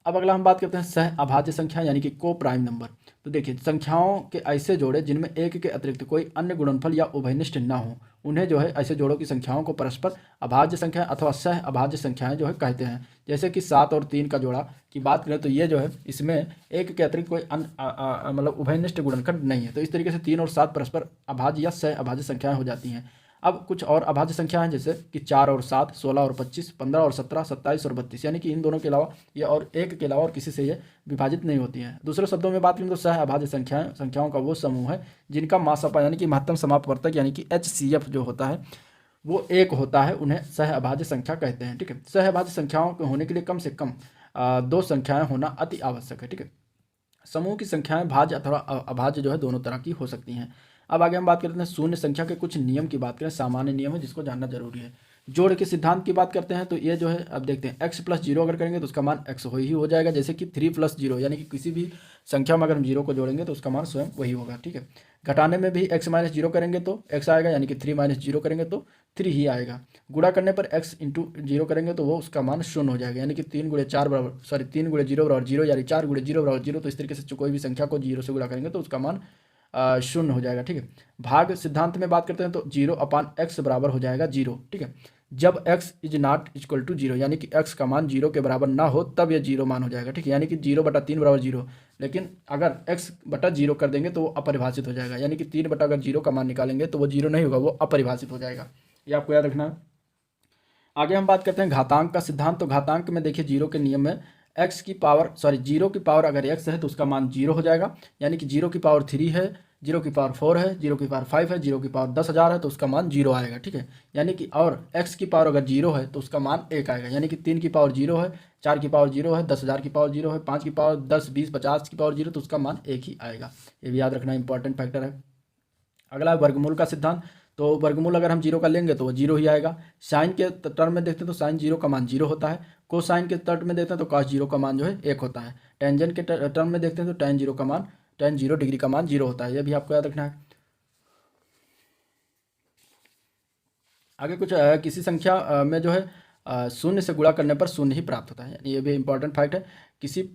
अब अगला हम बात करते हैं सह अभाज्य संख्या यानी कि को प्राइम नंबर। तो देखिए संख्याओं के ऐसे जोड़े जिनमें एक के अतिरिक्त कोई अन्य गुणनफल या उभयनिष्ठ न हो, उन्हें जो है ऐसे जोड़ों की संख्याओं को परस्पर अभाज्य संख्या अथवा सह अभाज्य संख्याएं जो है कहते हैं। जैसे कि 7 और 3 का जोड़ा की बात करें तो ये जो है इसमें एक के अतिरिक्त कोई अन्य मतलब उभयनिष्ठ गुणनखंड नहीं है, तो इस तरीके से 3 और 7 परस्पर अभाज्य या सह अभाज्य संख्याएं हो जाती हैं। अब कुछ और अभाज्य संख्या हैं जैसे कि 4 और 7, 16 और 25, 15 और 17, 27 और 32, यानी कि इन दोनों के अलावा ये और एक के अलावा और किसी से ये विभाजित नहीं होती हैं। दूसरे शब्दों में बात करें तो सह अभाज्य संख्याओं का वो समूह है जिनका मासपा यानी कि महत्तम समापवर्तक यानी कि HCF जो होता है वो एक होता है, उन्हें सह अभाज्य संख्या कहते हैं। ठीक है, सह अभाज्य संख्याओं के होने के लिए कम से कम 2 संख्याएं होना अति आवश्यक है। ठीक है, समूह की संख्याएं भाज्य अथवा अभाज्य जो है दोनों तरह की हो सकती हैं। अब आगे हम बात करते हैं शून्य संख्या के कुछ नियम की बात करें, सामान्य नियम है जिसको जानना जरूरी है। जोड़ के सिद्धांत की बात करते हैं तो ये जो है अब देखते हैं x + 0 अगर करेंगे तो उसका मान x ही हो जाएगा, जैसे कि 3 + 0 यानी कि किसी भी संख्या में अगर हम 0 को जोड़ेंगे तो उसका मान स्वयं वही होगा। ठीक है, घटाने में भी x - 0 करेंगे तो x आएगा, यानी कि 3 - 0 करेंगे तो 3 ही आएगा। गुणा करने पर x × 0 करेंगे तो वो उसका मान 0 हो जाएगा, यानी कि 3 × 0 बराबर 0, यानी 4 × 0 बराबर 0। तो इस तरीके से कोई भी संख्या को 0 से गुणा करेंगे तो उसका मान 0 हो जाएगा। ठीक है, भाग सिद्धांत में बात करते हैं तो 0/x बराबर हो जाएगा 0। ठीक है, जब x ≠ 0 यानी कि x का मान 0 के बराबर ना हो तब यह 0 मान हो जाएगा। ठीक है, यानी कि 0/3 बराबर 0, लेकिन अगर x/0 कर देंगे तो वो अपरिभाषित हो जाएगा, यानी कि 3 अगर 0 का मान निकालेंगे तो वो 0 नहीं होगा, वो अपरिभाषित हो जाएगा। ये आपको याद रखना है। आगे हम बात करते हैं घातांक का सिद्धांत। तो घातांक में देखिए 0 के नियम में 0 की पावर अगर x है तो उसका मान 0 हो जाएगा, यानी कि 0 की पावर 3 है, 0 की पावर 4 है, 0 की पावर 5 है, 0 की पावर 10,000 है तो उसका मान 0 आएगा। ठीक है, यानी कि और x की पावर अगर 0 है तो उसका मान 1 आएगा, यानी कि 3 की पावर 0 है, 4 की पावर 0 है, 10,000 की पावर 0 है, 5 की पावर 10, 20, 50 की पावर 0 तो उसका मान 1 ही आएगा। ये भी याद रखना इंपॉर्टेंट फैक्टर है। अगला वर्गमूल का सिद्धांत। तो वर्गमूल अगर हम 0 का लेंगे तो वो 0 ही आएगा। साइन के टर्म में देखते हैं तो साइन 0 का मान 0 होता है। कोसाइन के टर्म में देखते हैं तो cos 0 का मान जो है 1 होता है। टेंजेंट के टर्म में देखते हैं तो tan 0 डिग्री का मान 0 होता है। यह भी आपको याद रखना है। आगे कुछ किसी संख्या में जो है शून्य से गुणा करने पर शून्य ही प्राप्त होता है, यानी ये भी इंपॉर्टेंट फैक्ट है। किसी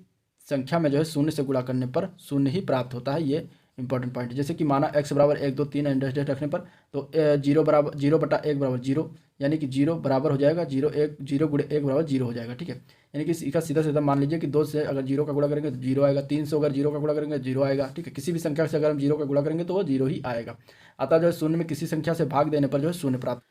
संख्या में जो है शून्य से गुणा करने पर शून्य ही प्राप्त होता है, ये इंपॉर्टेंट पॉइंट है। जैसे कि माना x बराबर 1, 2, 3 इंटरस्टेट रखने पर तो 0 बराबर 0/1 बराबर 0, यानी कि 0 बराबर हो जाएगा 0 × 1 बराबर 0 हो जाएगा। ठीक है, यानी कि इसका सीधा सीधा मान लीजिए कि 2 से अगर 0 का गुणा करेंगे तो 0 आएगा, 3 से अगर 0 का गुणा करेंगे 0 आएगा। ठीक है, किसी भी संख्या से अगर हम 0 का गुणा करेंगे तो वो 0 ही आएगा। अतः जो है शून्य में किसी संख्या से भाग देने पर जो है शून्य प्राप्त।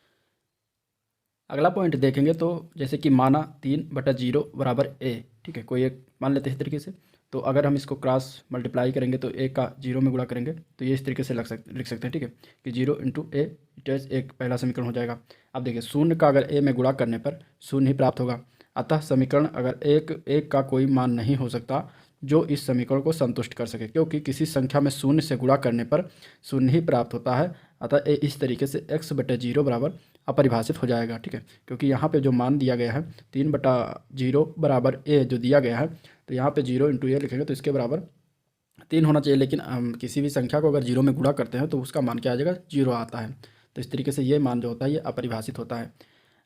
अगला पॉइंट देखेंगे तो जैसे कि माना 3/0 बराबर a। ठीक है, कोई एक मान लेते हैं इस तरीके से। तो अगर हम इसको क्रॉस मल्टीप्लाई करेंगे तो a का 0 में गुणा करेंगे तो ये इस तरीके से लिख सकते हैं। ठीक है, कि 0 × a इट एक पहला समीकरण हो जाएगा। अब देखिए शून्य का अगर a में गुणा करने पर शून्य ही प्राप्त होगा। अतः समीकरण अगर एक का कोई मान नहीं हो सकता जो इस समीकरण को संतुष्ट कर सके, क्योंकि किसी संख्या में शून्य से गुणा करने पर शून्य ही प्राप्त होता है। अतः ए इस तरीके से x/0 बराबर अपरिभाषित हो जाएगा। ठीक है, क्योंकि यहाँ पे जो मान दिया गया है 3/0 बराबर a जो दिया गया है, तो यहाँ पे 0 × a लिखेंगे तो इसके बराबर 3 होना चाहिए, लेकिन किसी भी संख्या को अगर 0 में गुणा करते हैं तो उसका मान क्या आ जाएगा, 0 आता है। तो इस तरीके से ये मान जो होता है ये अपरिभाषित होता है।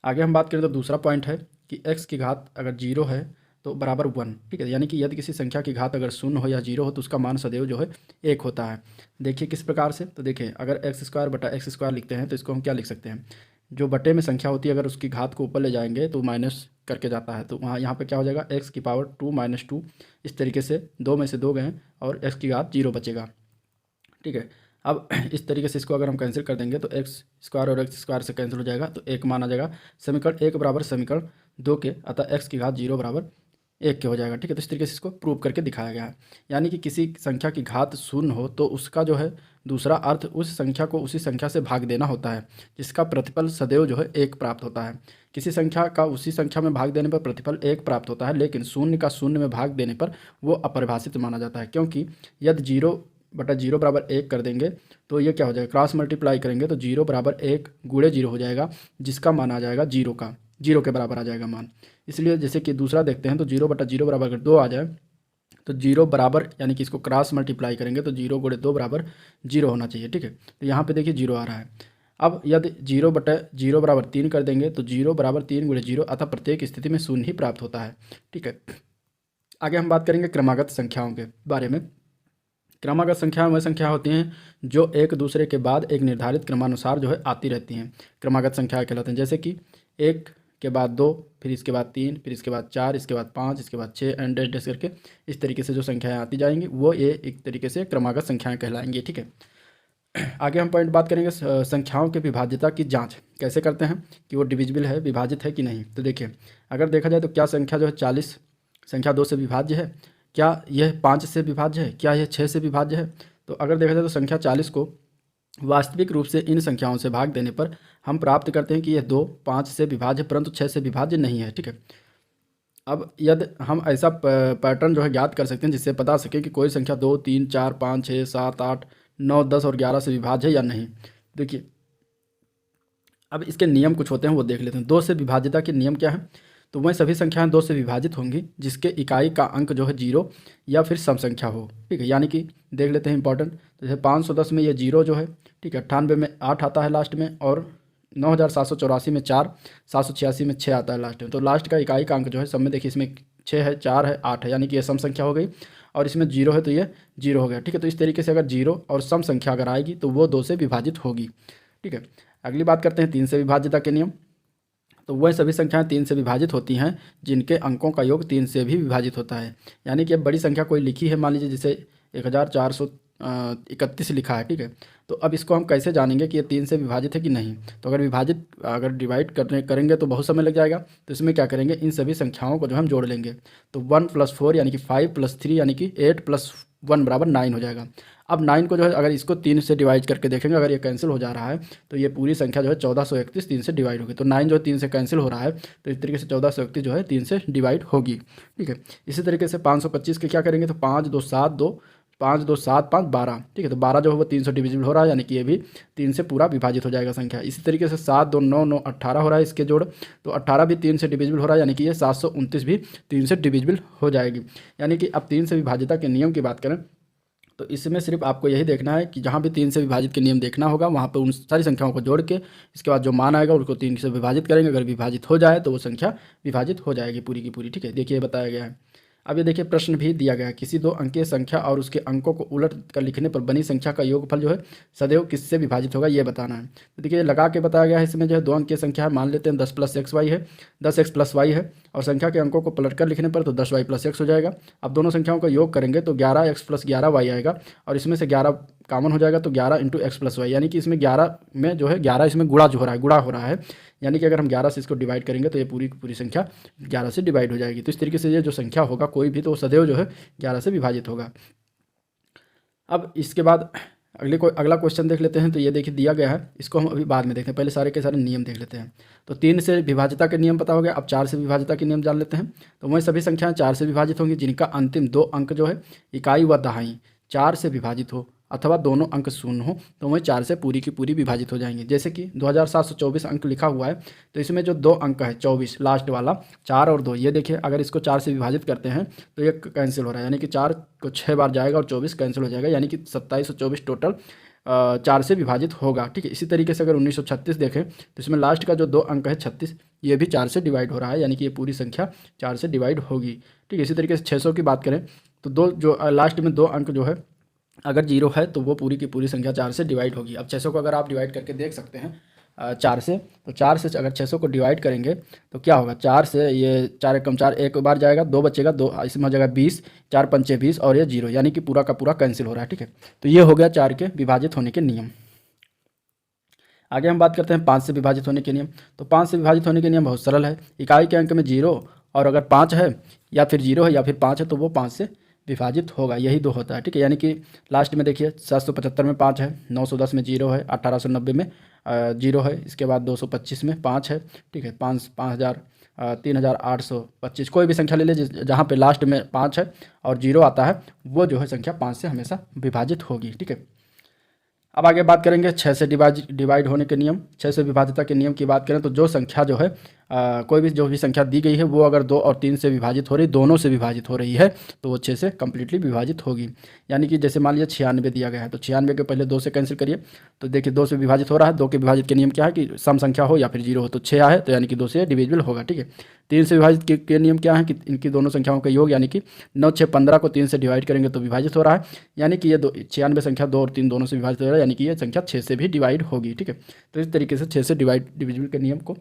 आगे हम बात करें तो दूसरा पॉइंट है कि x की घात अगर 0 है तो बराबर 1। ठीक है, यानी कि यदि किसी संख्या की घात अगर 0 हो या 0 हो तो उसका मान सदैव जो है 1 होता है। देखिए किस प्रकार से, तो देखिए अगर x² लिखते हैं तो इसको हम क्या लिख सकते हैं, जो बटे में संख्या होती है अगर उसकी घात को ऊपर ले जाएंगे तो माइनस करके जाता है, तो वहाँ यहाँ पे क्या हो जाएगा x की पावर 2 - 2। इस तरीके से 2 में से 2 गए और x की घात 0 बचेगा। ठीक है, अब इस तरीके से इसको अगर हम कैंसिल कर देंगे तो x² और x² से कैंसिल हो जाएगा तो 1 मान आ जाएगा। समीकरण 1 बराबर समीकरण 2 के, अतः x की घात 0 बराबर 1 के हो जाएगा। ठीक है, तो इस तरीके से इसको प्रूव करके दिखाया गया है। यानी कि किसी संख्या की घात 0 हो तो उसका जो है दूसरा अर्थ उस संख्या को उसी संख्या से भाग देना होता है, जिसका प्रतिफल सदैव जो है 1 प्राप्त होता है। किसी संख्या का उसी संख्या में भाग देने पर प्रतिफल 1 प्राप्त होता है, लेकिन 0 का 0 में भाग देने पर वो अपरिभाषित माना जाता है, क्योंकि यदि 0/0 बराबर 1 कर देंगे तो ये क्या हो जाएगा, क्रॉस मल्टीप्लाई करेंगे तो 0 बराबर 1 × 0 हो जाएगा, जिसका मान आ जाएगा 0 के बराबर आ जाएगा मान। इसलिए जैसे कि दूसरा देखते हैं तो 0/0 बराबर अगर 2 आ जाए तो 0 बराबर, यानी कि इसको क्रॉस मल्टीप्लाई करेंगे तो 0 × 2 बराबर 0 होना चाहिए। ठीक है, तो यहाँ पे देखिए 0 आ रहा है। अब यदि 0/0 बराबर 3 कर देंगे तो 0 बराबर 3 × 0, अतः प्रत्येक स्थिति में 0 ही प्राप्त होता है। ठीक है, आगे हम बात करेंगे क्रमागत संख्याओं के बारे में। क्रमागत संख्याएं वह संख्या होती हैं जो एक दूसरे के बाद एक निर्धारित क्रमानुसार जो है आती रहती हैं, क्रमागत संख्याएं कहलाते हैं। जैसे कि 1 के बाद 2, फिर इसके बाद 3, फिर इसके बाद 4, इसके बाद 5, इसके बाद 6 एंड डैश डैश करके इस तरीके से जो संख्याएं आती जाएंगी वो ये एक तरीके से क्रमागत संख्याएं कहलाएंगी। ठीक है, आगे हम पॉइंट बात करेंगे संख्याओं के विभाज्यता की जांच कैसे करते हैं कि वो डिविजिबल है, विभाजित है कि नहीं। तो देखिए, अगर देखा जाए तो क्या संख्या जो है 40 संख्या 2 से विभाज्य है, क्या यह 5 से विभाज्य है, क्या यह 6 से विभाज्य है। तो अगर देखा जाए तो संख्या 40 को वास्तविक रूप से इन संख्याओं से भाग देने पर हम प्राप्त करते हैं कि यह 2 5 से विभाज्य परंतु 6 से विभाज्य नहीं है। ठीक है, अब यदि हम ऐसा पैटर्न जो है ज्ञात कर सकते हैं जिससे पता सके कि कोई संख्या 2 3 4 5 6 7 8 9 10 और 11 से विभाज्य है या नहीं। देखिए, अब इसके नियम कुछ होते हैं वो देख लेते हैं। 2 से विभाज्यता के नियम क्या है, तो वह सभी संख्याएं 2 से विभाजित होंगी जिसके इकाई का अंक जो है 0 या फिर सम संख्या हो। ठीक है, यानी कि देख लेते हैं इंपॉर्टेंट, तो जैसे 510 में ये 0 जो है, ठीक है, 98 में 8 आता है लास्ट में, और 9784 में 4, 786 में 6 आता है लास्ट में। तो लास्ट का इकाई का अंक जो है सब में देखिए इसमें 6 है, 4 है, 8 है, यानी कि ये सम संख्या हो गई, और इसमें 0 है तो ये 0 हो गया। ठीक है, तो इस तरीके से अगर 0 और सम संख्या अगर आएगी तो वो 2 से विभाजित होगी। ठीक है, अगली बात करते हैं 3 से विभाज्यता के नियम। तो वह सभी संख्याएं 3 से विभाजित होती हैं जिनके अंकों का योग 3 से भी विभाजित होता है। यानी कि अब बड़ी संख्या कोई लिखी है, मान लीजिए जैसे 1431 लिखा है। ठीक है, तो अब इसको हम कैसे जानेंगे कि ये 3 से विभाजित है कि नहीं। तो अगर डिवाइड करेंगे तो बहुत समय लग जाएगा। तो इसमें क्या करेंगे, इन सभी संख्याओं को जो हम जोड़ लेंगे। तो 1 + 4 यानी कि 5 + 3 यानी कि 8 + 1 = 9 हो जाएगा। अब 9 को जो है अगर इसको 3 से डिवाइड करके देखेंगे, अगर ये कैंसिल हो जा रहा है तो ये पूरी संख्या जो है 1431 3 से डिवाइड होगी। तो 9 जो है 3 से कैंसिल हो रहा है, तो इस तरीके से 1431 जो है 3 से डिवाइड होगी। ठीक है, इसी तरीके से 525 के क्या करेंगे, तो 5 2 7 2 5 2 7 5 12। ठीक है, तो 12 जो है वो 3 से डिविजिबल हो रहा है, यानी कि ये भी 3 से पूरा विभाजित हो जाएगा संख्या। इसी तरीके से 7 2 9 9 18 हो रहा है इसके जोड़, तो 18 भी 3 से डिविजिबल हो रहा है, यानी कि ये 729 भी 3 से डिविजिबल हो जाएगी। यानी कि अब 3 से विभाज्यता के नियम की बात करें तो इसमें सिर्फ आपको यही देखना है कि जहाँ भी 3 से विभाजित के नियम देखना होगा वहाँ पे उन सारी संख्याओं को जोड़ के इसके बाद जो मान आएगा उसको 3 से विभाजित करेंगे। अगर विभाजित हो जाए तो वो संख्या विभाजित हो जाएगी पूरी की पूरी। ठीक है, देखिए बताया गया है। अब ये देखिए प्रश्न भी दिया गया है, किसी 2 अंकीय संख्या और उसके अंकों को उलट कर लिखने पर बनी संख्या का योगफल जो है सदैव किससे विभाजित होगा, ये बताना है। तो देखिए लगा के बताया गया है, इसमें जो है 2 अंकीय संख्या है, मान लेते हैं 10 + xy है, 10x + y है, और संख्या के अंकों को पलट कर लिखने पर तो 10y + x हो जाएगा। अब दोनों संख्याओं का योग करेंगे तो 11x + 11y आएगा, और इसमें से 11 कॉमन हो जाएगा तो 11 × x + y, यानी कि इसमें 11 में जो है 11 इसमें गुणा हो रहा है। यानी कि अगर हम 11 से इसको डिवाइड करेंगे तो ये पूरी पूरी संख्या 11 से डिवाइड हो जाएगी। तो इस तरीके से ये जो संख्या होगा कोई भी, तो वो सदैव जो है 11 से विभाजित होगा। अब इसके बाद अगला क्वेश्चन देख लेते हैं। तो ये देखिए दिया गया है, इसको हम अभी बाद में देखते हैं, पहले सारे के सारे नियम देख लेते हैं। तो 3 से विभाज्यता के नियम पता हो गया, अब 4 से विभाज्यता के नियम जान लेते हैं। तो वही सभी संख्याएं 4 से विभाजित होंगी जिनका अंतिम 2 अंक जो है इकाई व दहाई 4 से विभाजित हो अथवा दोनों अंक शून्य हो, तो वही 4 से पूरी की पूरी विभाजित हो जाएंगे। जैसे कि 2724 अंक लिखा हुआ है, तो इसमें जो 2 अंक है 24 लास्ट वाला 4 और 2, ये देखिए अगर इसको 4 से विभाजित करते हैं तो ये कैंसिल हो रहा है, यानी कि 4 को 6 बार जाएगा और 24 कैंसिल हो जाएगा, यानी कि 27 और 24 टोटल 4 से विभाजित होगा। ठीक है, इसी तरीके से अगर 1936 देखें तो इसमें लास्ट का जो 2 अंक है 36, ये भी 4 से डिवाइड हो रहा है, यानी कि ये पूरी संख्या 4 से डिवाइड होगी। ठीक है, इसी तरीके से 600 की बात करें तो लास्ट में 2 अंक जो है अगर 0 है तो वो पूरी की पूरी संख्या 4 से डिवाइड होगी। अब 600 को अगर आप डिवाइड करके देख सकते हैं 4 से, तो 4 से अगर 600 को डिवाइड करेंगे तो क्या होगा, 4 से ये 4 × 4 एक बार जाएगा, 2 बचेगा, 2 इसमें हो जाएगा 20, 4 × 5 = 20 और ये 0, यानी कि पूरा का पूरा कैंसिल हो रहा है। ठीक है, तो ये हो गया 4 के विभाजित होने के नियम। आगे हम बात करते हैं 5 से विभाजित होने के नियम। तो 5 से विभाजित होने के नियम बहुत सरल है, इकाई के अंक में 0 और अगर 5 है या फिर 0 है या फिर 5 है तो वो 5 से विभाजित होगा, यही 2 होता है। ठीक है, यानी कि लास्ट में देखिए 775 में 5 है, 910 में 0 है, 1890 में 0 है, इसके बाद 225 में 5 है। ठीक है, 5000 3825 कोई भी संख्या ले लीजिए जहाँ पे लास्ट में 5 है और 0 आता है, वो जो है संख्या 5 से हमेशा विभाजित होगी। ठीक है, अब आगे बात करेंगे 6 से डिवाइड होने के नियम। 6 से विभाज्यता के नियम की बात करें तो जो संख्या जो है कोई भी जो भी संख्या दी गई है वो अगर 2 और 3 से विभाजित हो रही, दोनों से विभाजित हो रही है, तो वो 6 से कम्प्लीटली विभाजित होगी। यानी कि जैसे मान लीजिए 96 दिया गया है, तो 96 के पहले 2 से कैंसिल करिए, तो देखिए 2 से विभाजित हो रहा है। 2 के विभाजित के नियम क्या है कि सम संख्या हो या फिर जीरो हो, तो 6 आए तो यानी कि 2 से डिविजिबल होगा, ठीक है। 3 से विभाजित के नियम क्या है कि इनकी दोनों संख्याओं का योग, यानी कि 9 6 15 को 3 से डिवाइड करेंगे तो विभाजित हो रहा है, यानी कि ये 96 संख्या 2 और 3 दोनों से विभाजित हो रहा है, यानी कि ये संख्या 6 से भी डिवाइड होगी, ठीक है। तो इस तरीके से 6 से डिविजिबल के नियम को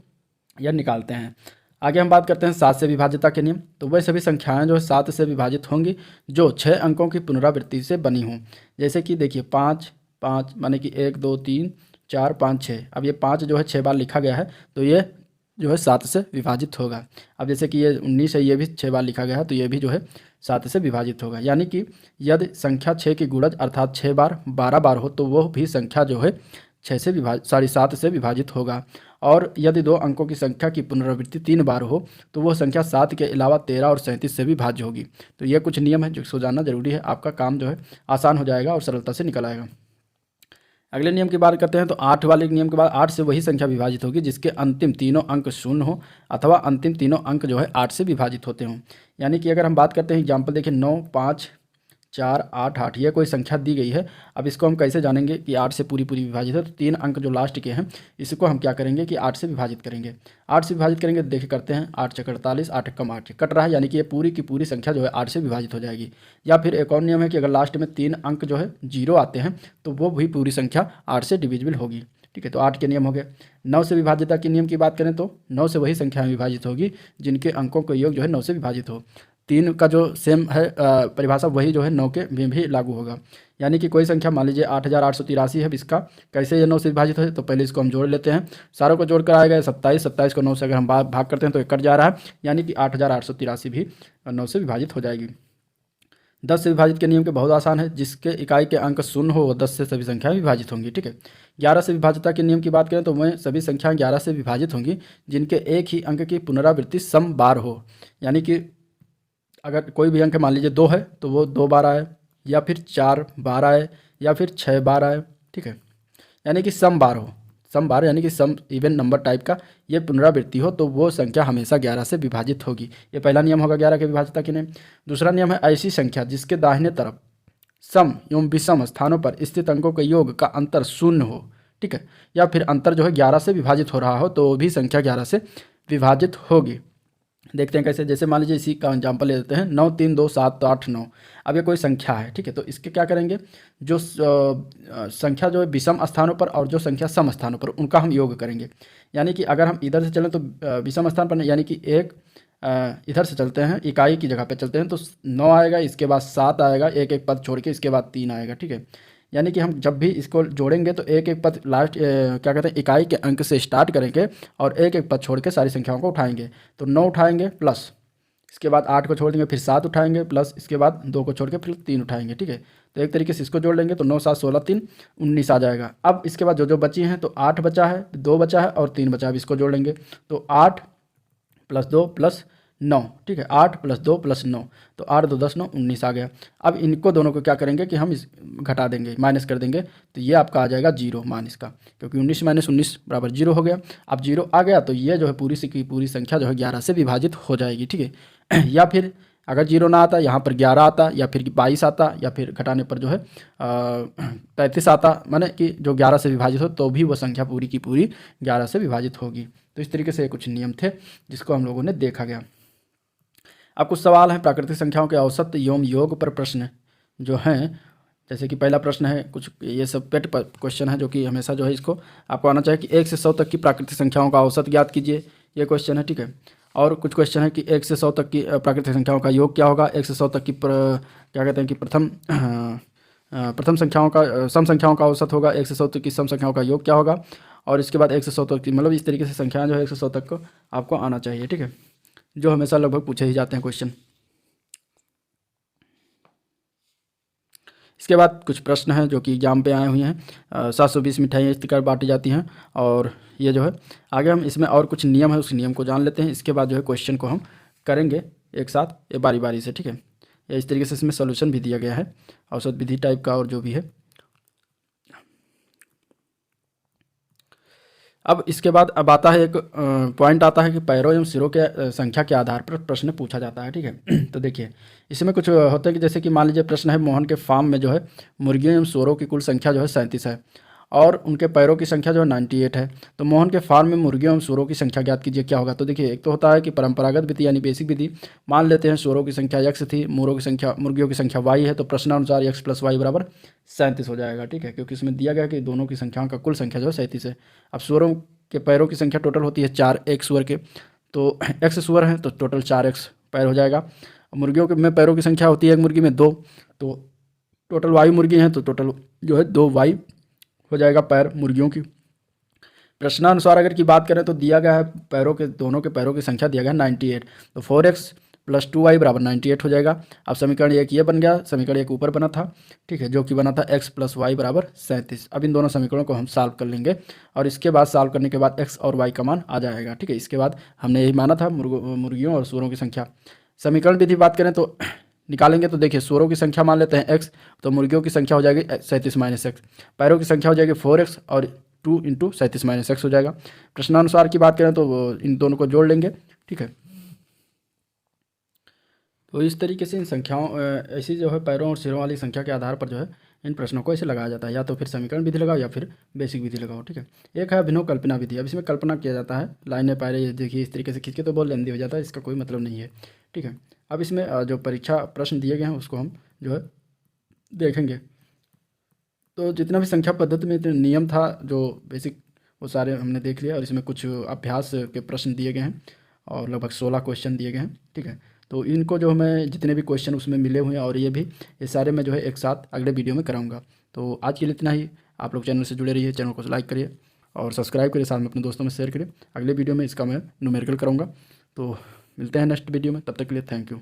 यह निकालते हैं। आगे हम बात करते हैं 7 से विभाज्यता के नियम। तो वह सभी संख्याएं जो है 7 से विभाजित होंगी जो 6 अंकों की पुनरावृत्ति से बनी हों। जैसे कि देखिए 5 5 माने कि 1 2 3 4 5 6। अब ये 5 जो है 6 बार लिखा गया है, तो ये जो है 7 से विभाजित होगा। अब जैसे कि ये 19 है, ये भी 6 बार लिखा गया है, तो ये भी जो है 7 से विभाजित होगा। यानी कि यदि संख्या 6 की गुणज अर्थात 6 बार 12 बार हो, तो वो भी संख्या जो है 7 से विभाजित होगा। और यदि 2 अंकों की संख्या की पुनरावृत्ति 3 बार हो, तो वह संख्या 7 के अलावा 13 और 37 से भी भाज्य होगी। तो ये कुछ नियम है जो इसको जानना जरूरी है, आपका काम जो है आसान हो जाएगा और सरलता से निकल आएगा। अगले नियम की बात करते हैं, तो 8 वाले नियम के बाद 8 से वही संख्या विभाजित होगी जिसके अंतिम तीनों अंक शून्य हो अथवा अंतिम तीनों अंक जो है 8 से विभाजित होते हों। यानी कि अगर हम बात करते हैं एग्जाम्पल देखिए 9 5 4 8 8, ये कोई संख्या दी गई है। अब इसको हम कैसे जानेंगे कि 8 से पूरी विभाजित है, तो 3 अंक जो लास्ट के हैं इसको हम क्या करेंगे कि 8 से विभाजित करेंगे। 8 से विभाजित करेंगे, देखिए करते हैं 8 × 48, 8 × 8 कट रहा है, यानी कि ये पूरी की पूरी संख्या जो है 8 से विभाजित हो जाएगी। या फिर एक और नियम है कि अगर लास्ट में 3 अंक जो है 0 आते हैं तो वो भी पूरी संख्या 8 से डिविजिबल होगी, ठीक है। तो 8 के नियम हो गए। 9 से विभाज्यता के नियम की बात करें तो 9 से वही संख्याएं विभाजित होगी जिनके अंकों का योग जो है 9 से विभाजित हो। 3 का जो सेम है परिभाषा वही जो है 9 के में भी लागू होगा। यानी कि कोई संख्या मान लीजिए 8883 है, इसका कैसे ये 9 से विभाजित है, तो पहले इसको हम जोड़ लेते हैं। सारों को जोड़कर आएगा 27, 27 को 9 से अगर हम भाग करते हैं तो ये कट जा रहा है, यानी कि 8883 भी 9 से विभाजित हो जाएगी। 10 से विभाजित के नियम के बहुत आसान है, जिसके इकाई के अंक शून्य हो 10 से सभी संख्याएं विभाजित होंगी, ठीक है। 11 से विभाज्यता के नियम की बात करें तो वह सभी संख्याएं 11 से विभाजित होंगी जिनके एक ही अंक की पुनरावृत्ति सम बार हो। यानी कि अगर कोई भी अंक मान लीजिए 2 है तो वो 2 बार आए, या फिर 4 बार आए, या फिर 6 बार आए, ठीक है। यानी कि सम बार हो, सम बार यानी कि सम इवन नंबर टाइप का ये पुनरावृत्ति हो, तो वो संख्या हमेशा 11 से विभाजित होगी। ये पहला नियम होगा 11 के विभाज्यता के नियम। दूसरा नियम है ऐसी संख्या जिसके दाहिने तरफ सम एवं विषम स्थानों पर स्थित अंकों के योग का अंतर शून्य हो, ठीक है, या फिर अंतर जो है 11 से विभाजित हो रहा हो, तो वो भी संख्या 11 से विभाजित होगी। देखते हैं कैसे। जैसे मान लीजिए इसी का एग्जाम्पल ले लेते हैं 9 3 2 7 तो 8 9। अब ये कोई संख्या है, ठीक है, तो इसके क्या करेंगे, जो संख्या जो है विषम स्थानों पर और जो संख्या सम स्थानों पर उनका हम योग करेंगे। यानी कि अगर हम इधर से चलें तो विषम स्थान पर, यानी कि एक इधर से चलते हैं, इकाई की जगह पे चलते हैं, तो 9 आएगा, इसके बाद 7 आएगा, एक एक पद छोड़ के, इसके बाद 3 आएगा, ठीक है। यानी कि हम जब भी इसको जोड़ेंगे तो एक एक पद लास्ट क्या कहते हैं इकाई के अंक से स्टार्ट करेंगे और एक एक पद छोड़ के सारी संख्याओं को उठाएंगे। तो 9 उठाएंगे प्लस इसके बाद 8 को छोड़ देंगे, फिर 7 उठाएंगे प्लस इसके बाद 2 को छोड़ के फिर 3 उठाएंगे, ठीक है। तो एक तरीके से इसको जोड़ लेंगे तो 9 7 16 3 19 आ जाएगा। अब इसके बाद जो बची हैं तो 8 बचा है, 2 बचा है और 3 बचा है। अब इसको जोड़ लेंगे तो 8 + 2 + 9, ठीक है, 8 + 2 + 9, तो 8 2 10 9 19 आ गया। अब इनको दोनों को क्या करेंगे कि हम इस घटा देंगे, माइनस कर देंगे, तो ये आपका आ जाएगा 0 मान इसका, क्योंकि 19 - 19 = 0 हो गया। अब 0 आ गया तो ये जो है पूरी की पूरी संख्या जो है 11 से विभाजित हो जाएगी, ठीक है। या फिर अगर 0 ना आता, यहाँ पर 11 आता, या फिर 22 आता, या फिर घटाने पर जो है 33 आता, माने कि जो 11 से विभाजित हो तो भी वो संख्या पूरी की पूरी 11 से विभाजित होगी। तो इस तरीके से कुछ नियम थे जिसको हम लोगों ने देखा गया। अब कुछ सवाल हैं प्राकृतिक संख्याओं के औसत एवं योग पर प्रश्न जो हैं। जैसे कि पहला प्रश्न है, कुछ ये सब पेट क्वेश्चन है जो कि हमेशा जो है इसको आपको आना चाहिए कि 1 से 100 तक की प्राकृतिक संख्याओं का औसत ज्ञात कीजिए, ये क्वेश्चन है, ठीक है। और कुछ क्वेश्चन है कि 1 से 100 तक की प्राकृतिक संख्याओं का योग क्या होगा, 1 से 100 तक की क्या कहते हैं कि प्रथम संख्याओं का सम संख्याओं का औसत होगा, 1 से 100 तक की सम संख्याओं का योग क्या होगा, और इसके बाद 1 से 100 तक की, मतलब इस तरीके से संख्याएं जो है 1 से 100 तक को आपको आना चाहिए, ठीक है, जो हमेशा लगभग पूछे ही जाते हैं क्वेश्चन। इसके बाद कुछ प्रश्न हैं जो कि एग्जाम पे आए हुए हैं। 720 मिठाइयाँ इस प्रकार बांटी जाती हैं, और ये जो है आगे हम इसमें और कुछ नियम है उस नियम को जान लेते हैं। इसके बाद जो है क्वेश्चन को हम करेंगे एक साथ, ये बारी बारी से, ठीक है। या इस तरीके से इसमें सोल्यूशन भी दिया गया है, औसत विधि टाइप का और जो भी है। अब इसके बाद अब आता है एक पॉइंट आता है कि पैरों एवं सिरों के संख्या के आधार पर प्रश्न पूछा जाता है, ठीक है। तो देखिए इसमें कुछ होता है कि जैसे कि मान लीजिए प्रश्न है, मोहन के फार्म में जो है मुर्गियों एवं सूरों की कुल संख्या जो है 37 है और उनके पैरों की संख्या जो है 98 है। तो मोहन के फार्म में मुर्गियों एवं सूरों की संख्या ज्ञात कीजिए, क्या होगा। तो देखिए एक तो होता है कि परंपरागत विधि यानी बेसिक विधि, मान लेते हैं सूरों की संख्या x थी, मुर्गियों की संख्या y है, तो प्रश्नानुसार x + y बराबर 37 हो जाएगा, ठीक है, क्योंकि इसमें दिया गया कि दोनों की संख्याओं का कुल संख्या जो है 37 है। अब सूरों के पैरों की संख्या टोटल होती है 4 एक सूअर के, तो x सूअर हैं तो टोटल 4x पैर हो जाएगा। मुर्गियों के में पैरों की संख्या होती है एक मुर्गी में 2, तो टोटल y मुर्गी हैं तो टोटल जो है 2y हो जाएगा पैर मुर्गियों की। प्रश्नानुसार अगर की बात करें तो दिया गया है दोनों के पैरों की संख्या दिया गया है 98, तो 4x + 2y बराबर 98 हो जाएगा। अब समीकरण एक ये बन गया, समीकरण एक ऊपर बना था, ठीक है, जो कि बना था x + y बराबर 37। अब इन दोनों समीकरणों को हम सॉल्व कर लेंगे और इसके बाद सॉल्व करने के बाद x और y का मान आ जाएगा, ठीक है। इसके बाद हमने यही माना था मुर्गियों और सूरों की संख्या। समीकरण विधि बात करें तो निकालेंगे, तो देखिए सूरों की संख्या मान लेते हैं x, तो मुर्गियों की संख्या हो जाएगी 37 - x, पैरों की संख्या हो जाएगी 4x और 2 × 37 - x हो जाएगा। प्रश्नानुसार की बात करें तो इन दोनों को जोड़ लेंगे, ठीक है। तो इस तरीके से इन संख्याओं ऐसी जो है पैरों और सिरों वाली संख्या के आधार पर जो है इन प्रश्नों को ऐसे लगाया जाता है, या तो फिर समीकरण विधि लगाओ या फिर बेसिक विधि लगाओ, ठीक है। एक है अभिनव कल्पना विधि। अब इसमें कल्पना किया जाता है, लाइनें पैरे देखिए इस तरीके से खींच के, तो बहुत लेंदी हो जाता है, इसका कोई मतलब नहीं है, ठीक है। अब इसमें जो परीक्षा प्रश्न दिए गए हैं उसको हम जो है देखेंगे। तो जितना भी संख्या पद्धति में नियम था जो बेसिक, वो सारे हमने देख लिया और इसमें कुछ अभ्यास के प्रश्न दिए गए हैं और लगभग 16 क्वेश्चन दिए गए हैं, ठीक है। तो इनको जो हमें जितने भी क्वेश्चन उसमें मिले हुए हैं और ये सारे मैं जो है एक साथ अगले वीडियो में कराऊंगा। तो आज के लिए इतना ही। आप लोग चैनल से जुड़े रहिए, चैनल को लाइक करिए और सब्सक्राइब करिए, साथ में अपने दोस्तों में शेयर करिए। अगले वीडियो में इसका मैं न्यूमेरिकल कराऊँगा। तो मिलते हैं नेक्स्ट वीडियो में, तब तक के लिए थैंक यू।